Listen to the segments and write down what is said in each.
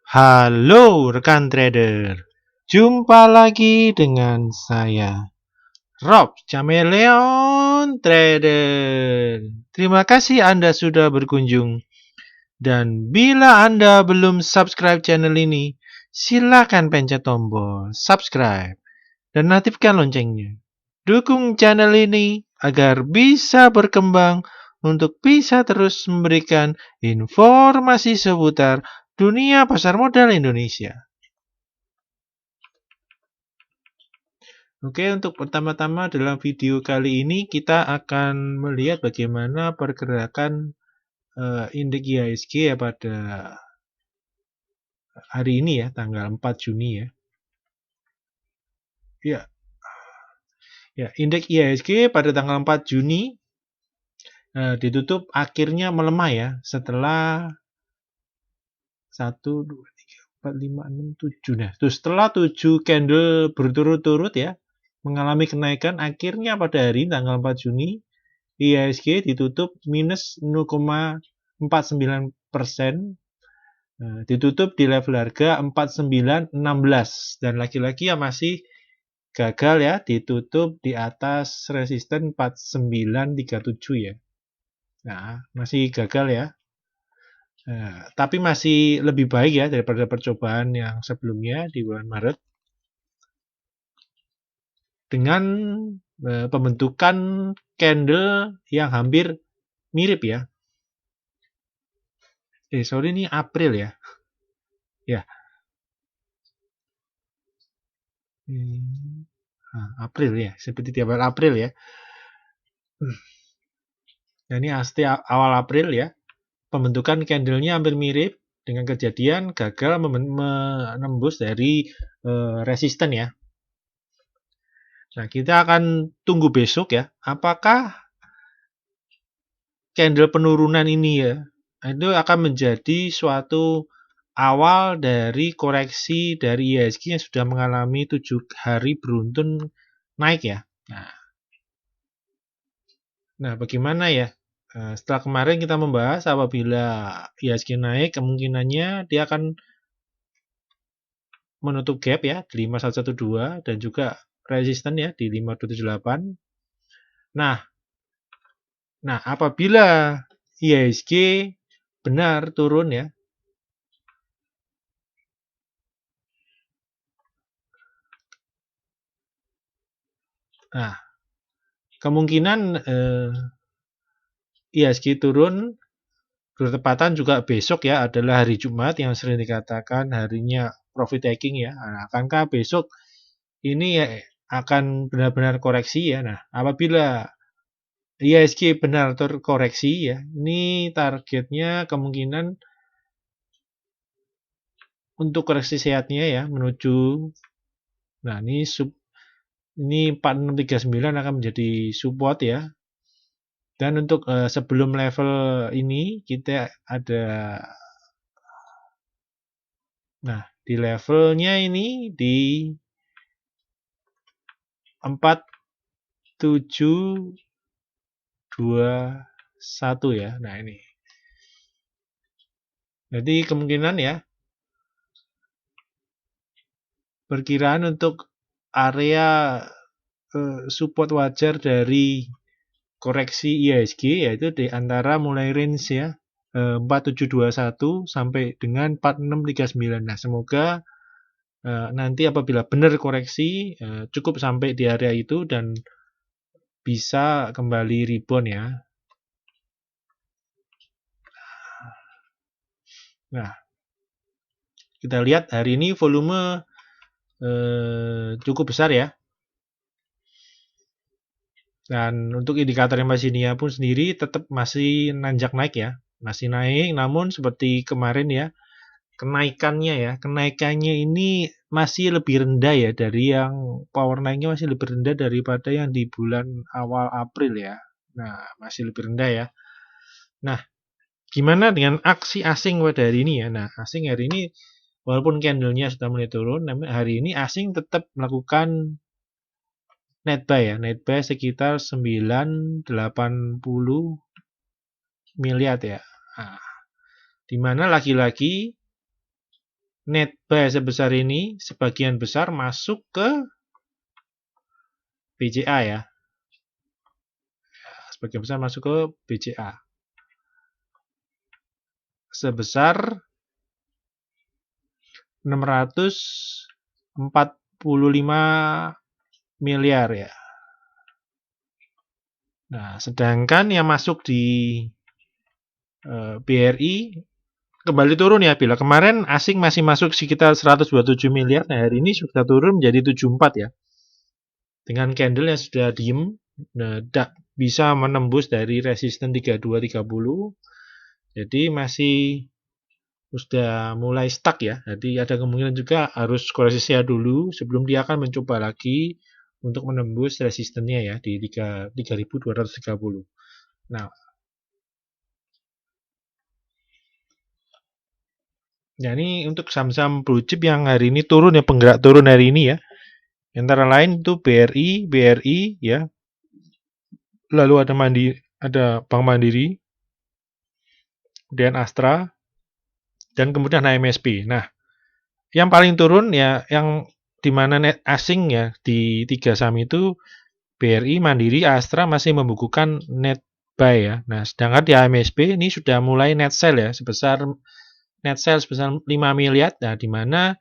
Halo rekan trader, jumpa lagi dengan saya, Rob Chameleon Trader. Terima kasih Anda sudah berkunjung. Dan bila Anda belum subscribe channel ini, silakan pencet tombol subscribe dan aktifkan loncengnya. Dukung channel ini agar bisa berkembang untuk bisa terus memberikan informasi seputar dunia pasar modal Indonesia. Oke, untuk pertama-tama dalam video kali ini kita akan melihat bagaimana pergerakan indeks IHSG ya pada hari ini ya, tanggal 4 Juni ya. Ya, indeks IHSG pada tanggal 4 Juni ditutup akhirnya melemah ya setelah 1 2 3 4 5 6 7. Nah, setelah 7 candle berturut-turut ya mengalami kenaikan, akhirnya pada hari tanggal 4 Juni IHSG ditutup minus 0,49%, ditutup di level harga 4916 dan lagi-lagi ya masih gagal ya, ditutup di atas resisten 4937 ya. Nah, masih gagal ya. Tapi masih lebih baik ya daripada percobaan yang sebelumnya di bulan Maret. Dengan pembentukan candle yang hampir mirip ya. Sorry ini April ya. Ya. April ya, seperti tiap April ya. Nah, ini awal April ya. Pembentukan candlenya hampir mirip dengan kejadian gagal menembus dari resisten ya. Nah, kita akan tunggu besok ya. Apakah candle penurunan ini ya, itu akan menjadi suatu awal dari koreksi dari IHSG yang sudah mengalami 7 hari beruntun naik ya. Nah, bagaimana ya? Setelah kemarin kita membahas apabila IHSG naik, kemungkinannya dia akan menutup gap ya di 5112 dan juga resisten ya di 5278. Nah, apabila IHSG benar turun ya. Nah, kemungkinan IHSG turun bertepatan juga besok ya adalah hari Jumat yang sering dikatakan harinya profit taking ya. Nah, akankah besok ini ya akan benar-benar koreksi ya. Nah, apabila IHSG benar terkoreksi ya, ini targetnya kemungkinan untuk koreksi sehatnya ya menuju, nah ini 4639 akan menjadi support ya. Dan untuk sebelum level ini kita ada, nah di levelnya ini di 4721 ya. Nah ini. Jadi kemungkinan ya perkiraan untuk area support wajar dari koreksi IHSG yaitu di antara mulai range ya 4721 sampai dengan 4639. Nah, semoga nanti apabila benar koreksi cukup sampai di area itu dan bisa kembali rebound ya. Nah, kita lihat hari ini volume cukup besar ya. Dan untuk indikator Masinia pun sendiri tetap masih nanjak naik ya. Masih naik, namun seperti kemarin ya, kenaikannya ini masih lebih rendah ya dari yang power naiknya masih lebih rendah daripada yang di bulan awal April ya. Nah, masih lebih rendah ya. Nah, gimana dengan aksi asing pada hari ini ya? Nah, asing hari ini walaupun candlenya sudah mulai turun, namun hari ini asing tetap melakukan net buy ya. Net buy sekitar 980 miliar ya. Nah, di mana lagi-lagi net buy sebesar ini sebagian besar masuk ke BCA ya. Sebagian besar masuk ke BCA. Sebesar 645 miliar ya. Nah, sedangkan yang masuk di BRI kembali turun ya. Bila kemarin asing masih masuk sekitar 127 miliar, nah hari ini sudah turun menjadi 74 ya. Dengan candle yang sudah diem, nah, bisa menembus dari resisten 3230. Jadi masih sudah mulai stuck ya. Jadi ada kemungkinan juga harus koreksi sehat dulu sebelum dia akan mencoba lagi untuk menembus resistennya ya di 3230. Nah, ya ini untuk saham-saham blue chip yang hari ini turun ya, penggerak turun hari ini ya. Antara lain itu BRI ya. Lalu ada Bank Mandiri, kemudian Astra, dan kemudian HMSP. Nah, yang paling turun ya yang di mana net asing ya di tiga saham itu BRI, Mandiri, Astra masih membukukan net buy ya. Nah, sedangkan di HMSP ini sudah mulai net sell ya sebesar 5 miliar. Nah, di mana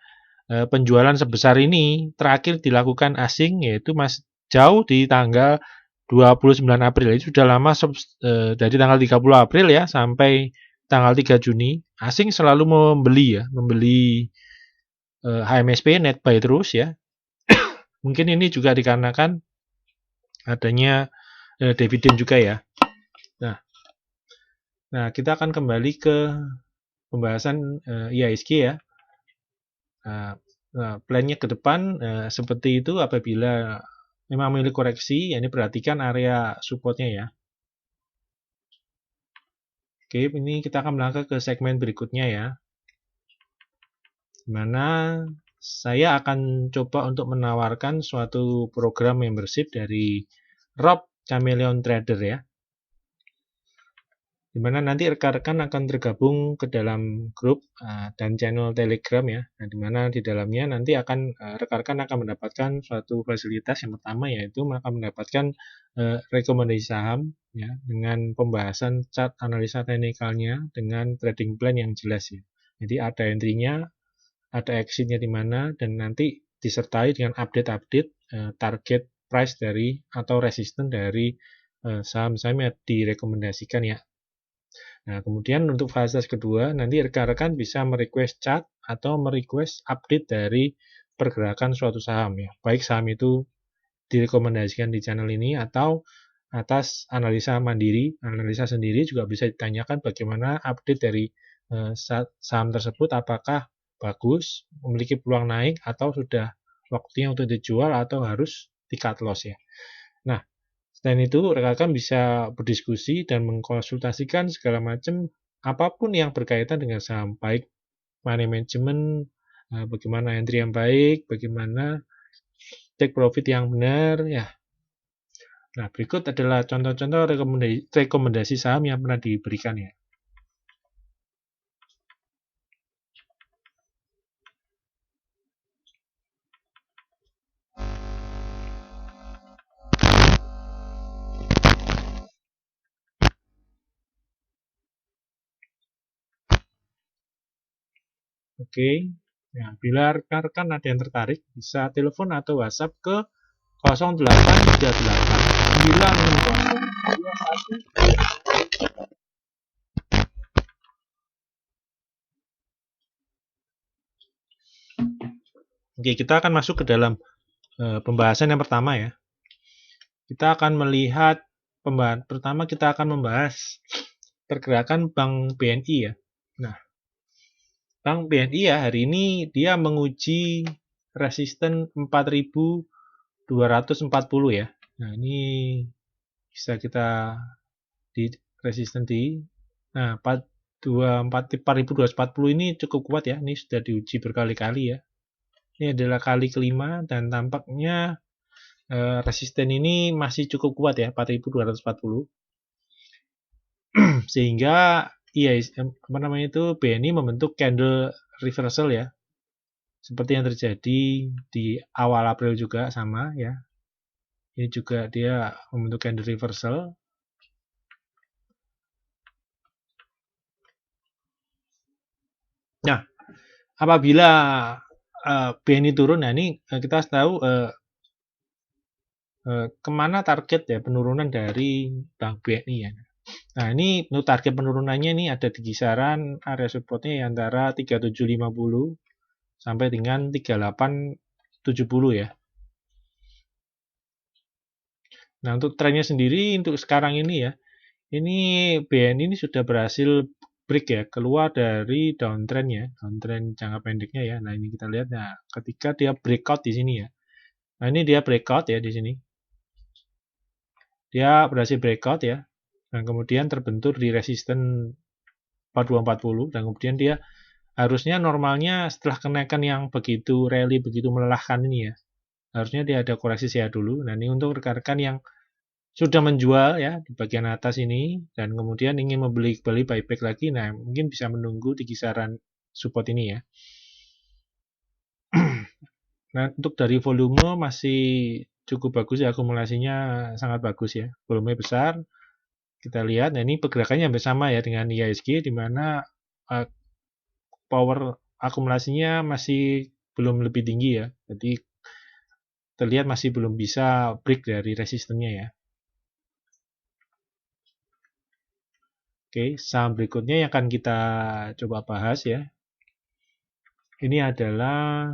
penjualan sebesar ini terakhir dilakukan asing yaitu jauh di tanggal 29 April. Itu sudah lama dari tanggal 30 April ya sampai tanggal 3 Juni. Asing selalu membeli HMSP net buy terus ya. Mungkin ini juga dikarenakan adanya dividen juga ya. Nah, kita akan kembali ke pembahasan IHSG ya. Plannya ke depan seperti itu apabila memang memiliki koreksi, ya ini perhatikan area supportnya ya. Oke, ini kita akan melangkah ke segmen berikutnya ya. Dimana saya akan coba untuk menawarkan suatu program membership dari Rob Chameleon Trader ya. Dimana nanti rekan-rekan akan tergabung ke dalam grup dan channel Telegram ya. Nah, dimana di dalamnya nanti rekan-rekan akan mendapatkan suatu fasilitas yang pertama yaitu akan mendapatkan rekomendasi saham ya dengan pembahasan chart analisa teknikalnya dengan trading plan yang jelas ya. Jadi ada entry-nya, ada exit-nya di mana dan nanti disertai dengan update-update target price dari atau resisten dari saham-saham yang direkomendasikan ya. Nah, kemudian untuk fase kedua, nanti rekan-rekan bisa merequest chart atau merequest update dari pergerakan suatu saham ya. Baik saham itu direkomendasikan di channel ini atau atas analisa mandiri, analisa sendiri juga bisa ditanyakan bagaimana update dari saham tersebut, apakah bagus, memiliki peluang naik atau sudah waktunya untuk dijual atau harus di cut loss ya. Nah, selain itu, rekan-rekan bisa berdiskusi dan mengkonsultasikan segala macam apapun yang berkaitan dengan saham, baik money management, bagaimana entry yang baik, bagaimana take profit yang benar, ya. Nah, berikut adalah contoh-contoh rekomendasi saham yang pernah diberikan ya. Oke, nah, bila rekan-rekan ada yang tertarik, bisa telepon atau WhatsApp ke 0838 960 21. Oke, kita akan masuk ke dalam pembahasan yang pertama ya. Kita akan melihat pertama kita akan membahas pergerakan Bank BNI ya. Nah, Bank BNI ya hari ini dia menguji resisten 4240 ya. Nah, ini bisa kita di resisten di 4240 ini cukup kuat ya. Ini sudah diuji berkali-kali ya. Ini adalah kali kelima dan tampaknya resisten ini masih cukup kuat ya 4240. Sehingga BNI membentuk candle reversal ya. seperti yang terjadi di awal April juga sama ya. Ini juga dia membentuk candle reversal. Nah, apabila BNI turun, nah ini kita harus tahu kemana target ya penurunan dari Bank BNI ya. Nah, ini untuk target penurunannya ini ada di kisaran area supportnya antara 3750 sampai dengan 3870 ya. Nah, untuk trennya sendiri untuk sekarang ini ya, ini BNI ini sudah berhasil break ya, keluar dari downtrend ya, downtrend jangka pendeknya ya. Nah, ini kita lihat, nah ketika dia breakout di sini ya. Nah, ini dia breakout ya di sini. Dia berhasil breakout ya. Dan kemudian terbentur di resisten 4240 dan kemudian dia harusnya normalnya setelah kenaikan yang begitu rally, begitu melelahkan ini ya. Harusnya dia ada koreksi sehat dulu. Nah, ini untuk rekan-rekan yang sudah menjual ya di bagian atas ini dan kemudian ingin membeli kembali buyback lagi, nah mungkin bisa menunggu di kisaran support ini ya. Nah, untuk dari volume masih cukup bagus ya, akumulasinya sangat bagus ya, volume besar. Kita lihat, nah ini pergerakannya hampir sama ya dengan IHSG di mana power akumulasinya masih belum lebih tinggi ya, jadi terlihat masih belum bisa break dari resistennya ya. Oke, saham berikutnya yang akan kita coba bahas ya. Ini adalah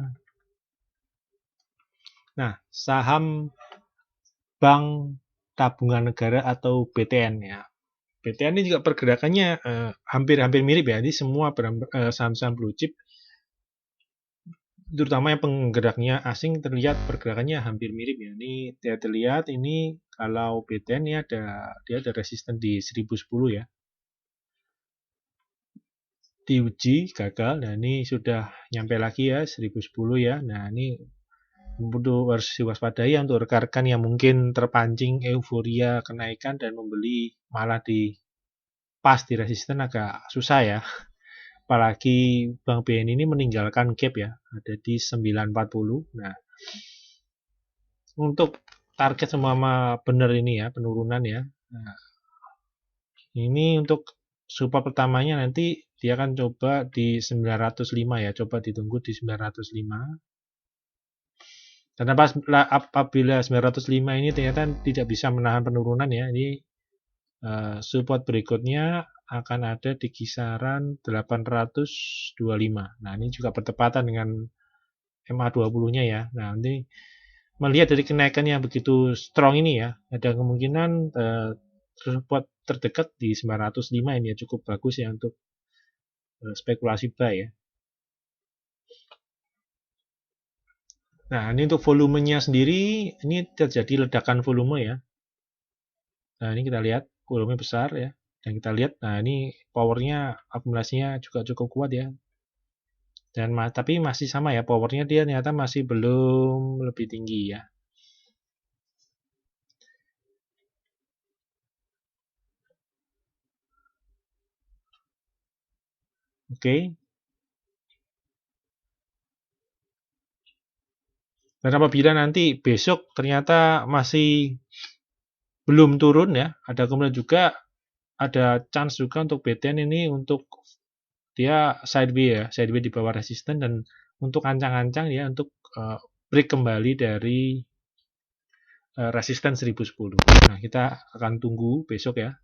saham Bank Tabungan Negara atau BTN ya. BTN ini juga pergerakannya hampir mirip ya. Ini semua saham-saham blue chip, terutama yang penggeraknya asing terlihat pergerakannya hampir mirip ya. Ini tidak terlihat ini kalau BTN ini dia ada resisten di 1010 ya. Diuji gagal, nah ini sudah nyampe lagi ya 1010 ya. Nah ini harus diwaspadai untuk rekan-rekan yang mungkin terpancing euforia kenaikan dan membeli malah di pas di resisten agak susah ya. Apalagi Bank BNI ini meninggalkan gap ya, ada di 940. Nah, untuk target semua benar ini ya, penurunan ya. Nah, ini untuk support pertamanya nanti dia akan coba di 905 ya, coba ditunggu di 905. Dan apabila 905 ini ternyata tidak bisa menahan penurunan ya, ini support berikutnya akan ada di kisaran 825. Nah, ini juga bertepatan dengan MA20-nya ya. Nah, nanti melihat dari kenaikan yang begitu strong ini ya, ada kemungkinan support terdekat di 905 ini ya, cukup bagus ya untuk spekulasi buy ya. Nah, ini untuk volumenya sendiri, ini terjadi ledakan volume ya. Nah, ini kita lihat volume besar ya. Dan kita lihat, nah ini powernya, akumulasinya juga cukup kuat ya. Dan tapi masih sama ya, powernya dia ternyata masih belum lebih tinggi ya. Oke. Dan apabila nanti besok ternyata masih belum turun ya, ada kemudian juga ada chance juga untuk BTN ini untuk dia sideways ya, sideways di bawah resisten dan untuk ancang-ancang ya untuk break kembali dari resisten 1010. Nah, kita akan tunggu besok ya.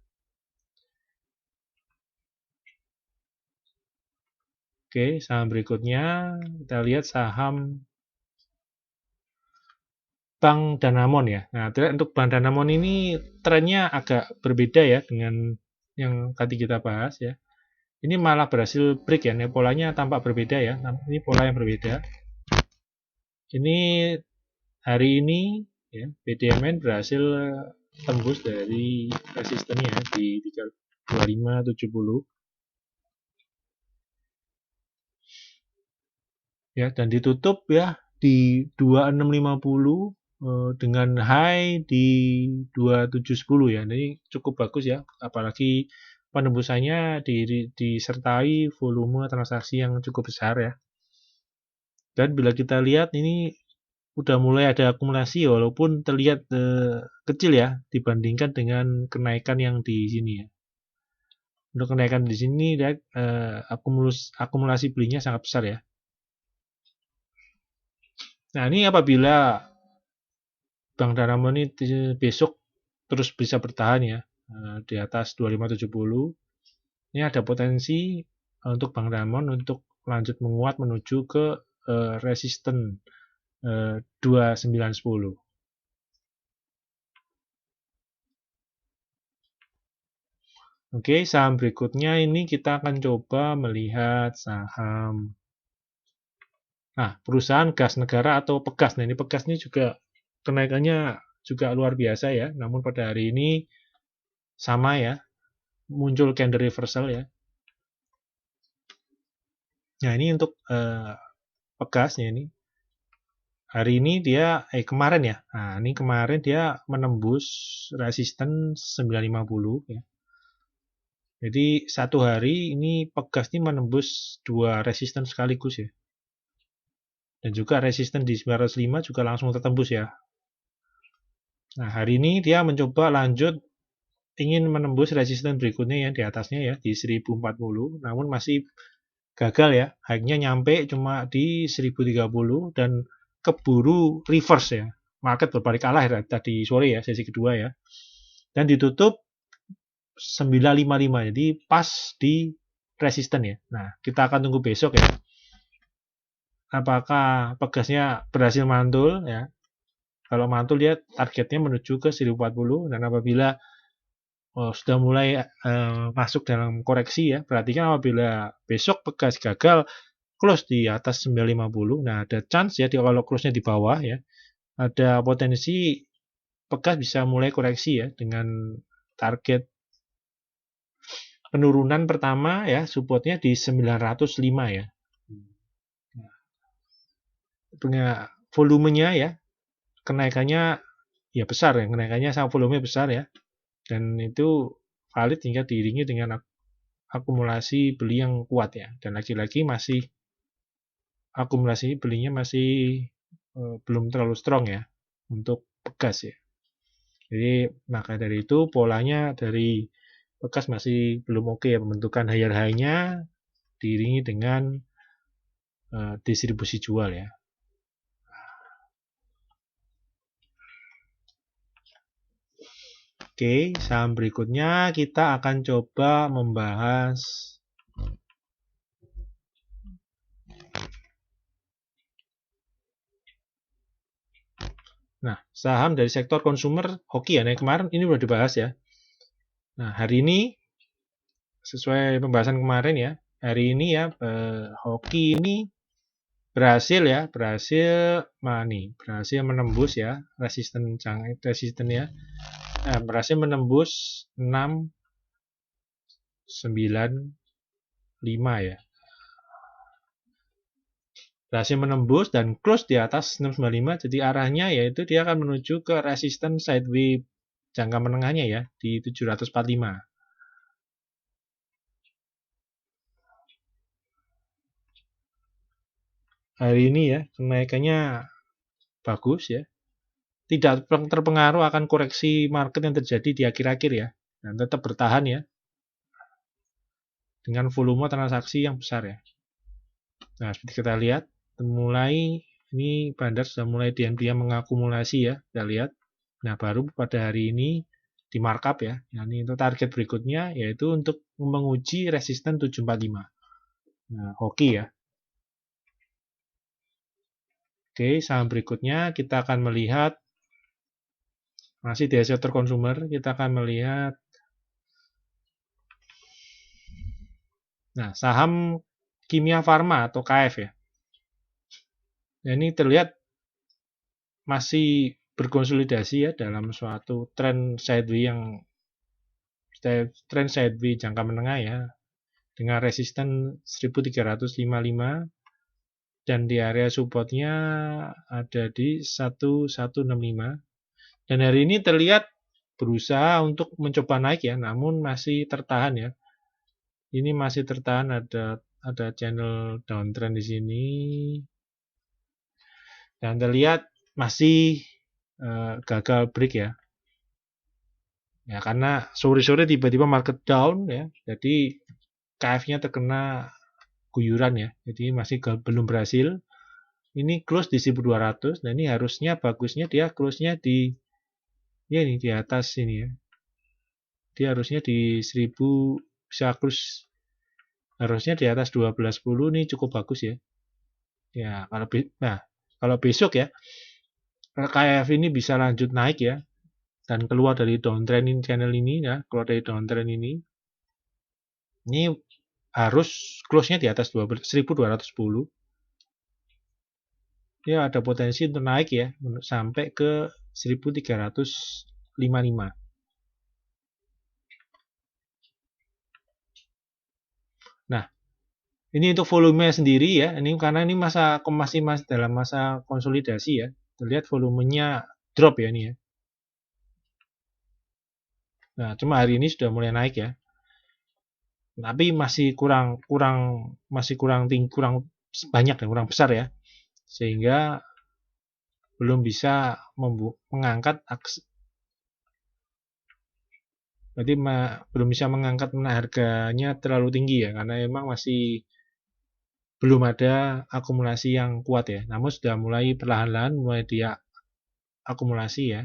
Oke, saham berikutnya kita lihat saham Bank Danamon ya. Nah, untuk Bank Danamon ini trennya agak berbeda ya dengan yang tadi kita bahas ya. Ini malah berhasil break ya, polanya tampak berbeda ya. Ini pola yang berbeda. Ini hari ini ya, BDMN berhasil tembus dari resistennya di 2570 ya, dan ditutup ya di 2650 dengan high di 2710 ya. Ini cukup bagus ya, apalagi penembusannya disertai volume transaksi yang cukup besar ya. Dan bila kita lihat ini udah mulai ada akumulasi walaupun terlihat kecil ya dibandingkan dengan kenaikan yang di sini ya. Untuk kenaikan di sini lihat akumulasi belinya sangat besar ya. Nah, ini apabila Bank Danamon ini besok terus bisa bertahan ya di atas 2570. Ini ada potensi untuk Bank Danamon untuk lanjut menguat menuju ke resisten 2910. Oke, saham berikutnya ini kita akan coba melihat saham. Nah, perusahaan gas negara atau Pegas. Nah, ini Pegas ini juga kenaikannya juga luar biasa ya. Namun pada hari ini sama ya, muncul candle reversal ya. Nah, ini untuk Pegasnya ini. Hari ini dia kemarin ya. Nah, ini kemarin dia menembus resisten 950 ya. Jadi satu hari ini Pegas ini menembus dua resisten sekaligus ya. Dan juga resisten di 905 juga langsung tertembus ya. Nah, hari ini dia mencoba lanjut ingin menembus resisten berikutnya ya di atasnya ya di 1040, namun masih gagal ya. High-nya nyampe cuma di 1030 dan keburu reverse ya. Market berbalik arah ya, tadi sore ya, sesi kedua ya. Dan ditutup 955, jadi pas di resisten ya. Nah, kita akan tunggu besok ya. Apakah Pegasnya berhasil mantul ya. Kalau mantul dia targetnya menuju ke 1040 dan apabila sudah mulai masuk dalam koreksi ya, berarti kan apabila besok Pegas gagal close di atas 950, nah ada chance ya kalau close-nya di bawah ya, ada potensi Pegas bisa mulai koreksi ya dengan target penurunan pertama ya, supportnya di 905 ya. Punya volumenya ya, kenaikannya ya besar ya, kenaikannya sama volumenya besar ya. Dan itu valid hingga diiringi dengan akumulasi beli yang kuat ya. Dan lagi-lagi masih akumulasi belinya masih belum terlalu strong ya untuk Pegas ya. Jadi maka dari itu polanya dari Pegas masih belum oke ya, pembentukan higher high-nya diiringi dengan distribusi jual ya. Oke, saham berikutnya kita akan coba membahas saham dari sektor konsumer hoki ya. Nah, kemarin ini udah dibahas ya. Nah, hari ini sesuai pembahasan kemarin ya, hari ini ya hoki ini berhasil menembus ya resisten ya. Berhasil menembus 695 ya. Berhasil menembus dan close di atas 695, jadi arahnya yaitu dia akan menuju ke resisten sideways jangka menengahnya ya di 745. Hari ini ya kenaikannya bagus ya. Tidak terpengaruh akan koreksi market yang terjadi di akhir-akhir ya. Dan tetap bertahan ya. Dengan volume transaksi yang besar ya. Nah, seperti kita lihat, mulai ini bandar sudah mulai diam-diam mengakumulasi ya, kita lihat. Nah, baru pada hari ini di markup ya. Nah, ini untuk target berikutnya yaitu untuk menguji resisten 745. Nah, hoki ya. Oke, saham berikutnya kita akan melihat masih di sektor konsumer, kita akan melihat saham Kimia Farma atau KF ya. Nah, ini terlihat masih berkonsolidasi ya dalam suatu tren sideways jangka menengah ya, dengan resisten 1355 dan di area supportnya ada di 1165. Dan hari ini terlihat berusaha untuk mencoba naik ya, namun masih tertahan ya. Ini masih tertahan, ada channel downtrend di sini. Dan terlihat masih gagal break ya. Ya karena sore-sore tiba-tiba market down ya. Jadi KF-nya terkena guyuran ya. Jadi masih belum berhasil. Ini close di 1200. Nah, ini harusnya bagusnya dia close-nya di ya ini di atas ini ya. Dia harusnya di 1000 bisa close harusnya di atas 1210 ini cukup bagus ya. Ya, kalau besok ya KF ini bisa lanjut naik ya dan keluar dari downtrend channel ini ya, keluar dari downtrend ini harus close-nya di atas 1210. Dia ada potensi untuk naik ya sampai ke 1355. Nah, ini untuk volume sendiri ya. Ini karena ini masih dalam masa konsolidasi ya. Terlihat volumenya drop ya ini ya. Nah, cuma hari ini sudah mulai naik ya. Tapi masih kurang banyak ya, kurang besar ya. Sehingga belum bisa mengangkat berarti belum bisa mengangkat harganya terlalu tinggi ya karena memang masih belum ada akumulasi yang kuat ya. Namun sudah mulai perlahan-lahan mulai dia akumulasi ya.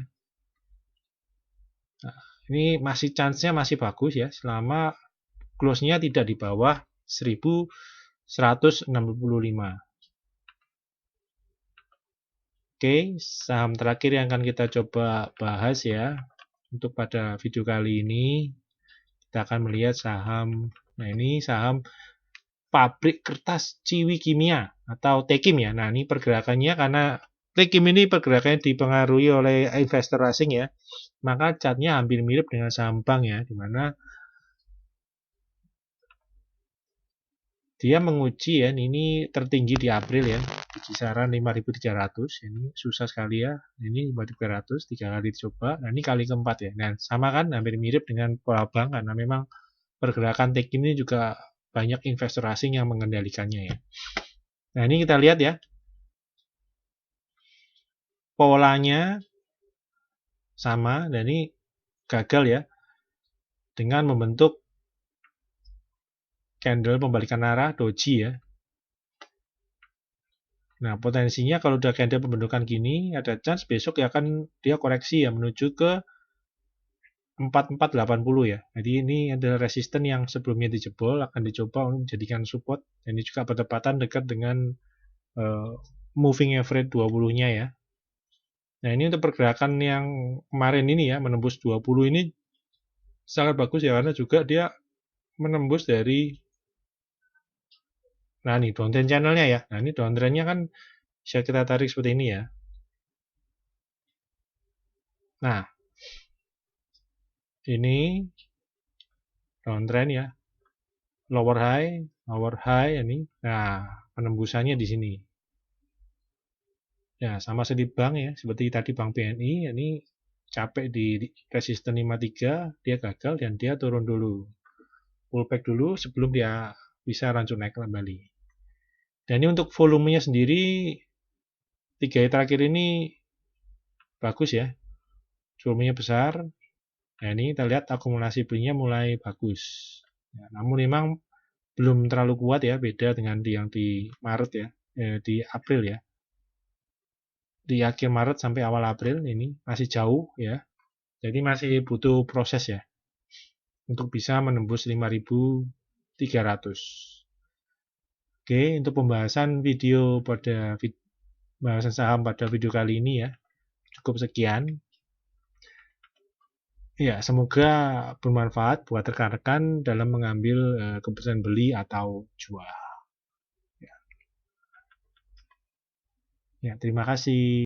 Nah, ini masih chance-nya masih bagus ya selama close-nya tidak di bawah 1165. Oke, saham terakhir yang akan kita coba bahas ya. Untuk pada video kali ini kita akan melihat saham. Nah, ini saham pabrik kertas Ciwi Kimia atau Tekim ya. Nah, ini pergerakannya karena Tekim ini pergerakannya dipengaruhi oleh investor asing ya. Maka chartnya hampir mirip dengan saham bank ya, di mana dia menguji ya, ini tertinggi di April ya, di kisaran 5.300. Ini susah sekali ya. Ini 5.300, 3 kali dicoba. Nah, ini kali keempat ya. Nah, sama kan hampir mirip dengan pola bank karena memang pergerakan Tekim ini juga banyak investor asing yang mengendalikannya ya. Nah, ini kita lihat ya. Polanya sama dan ini gagal ya dengan membentuk candle pembalikan arah doji ya. Nah, potensinya kalau udah candle pembentukan gini ada chance besok ya akan dia koreksi ya menuju ke 4480 ya. Jadi ini adalah resisten yang sebelumnya dijebol akan dicoba untuk menjadikan support dan ini juga bertepatan dekat dengan moving average 20-nya ya. Nah, ini untuk pergerakan yang kemarin ini ya menembus 20 ini sangat bagus ya karena juga dia menembus dari nah ini downtrend channelnya ya. Nah, ini downtrendnya kan bisa kita tarik seperti ini ya. Nah, ini downtrend ya. Lower high ini. Nah, penembusannya di sini. Ya, sama seperti bank ya, seperti tadi Bank BNI, ini capek di resisten 53, dia gagal dan dia turun dulu. Pullback dulu sebelum dia bisa lanjut naik kembali. Dan ini untuk volumenya sendiri 3 hari terakhir ini bagus ya. Volumenya besar. Nah, ini kita lihat akumulasi belinya mulai bagus. Ya, namun memang belum terlalu kuat ya, beda dengan yang di Maret ya, di April ya. Di akhir Maret sampai awal April ini masih jauh ya. Jadi masih butuh proses ya untuk bisa menembus 5.300. Oke, untuk pembahasan video bahasan saham pada video kali ini ya. Cukup sekian. Ya, semoga bermanfaat buat rekan-rekan dalam mengambil keputusan beli atau jual. Ya, terima kasih.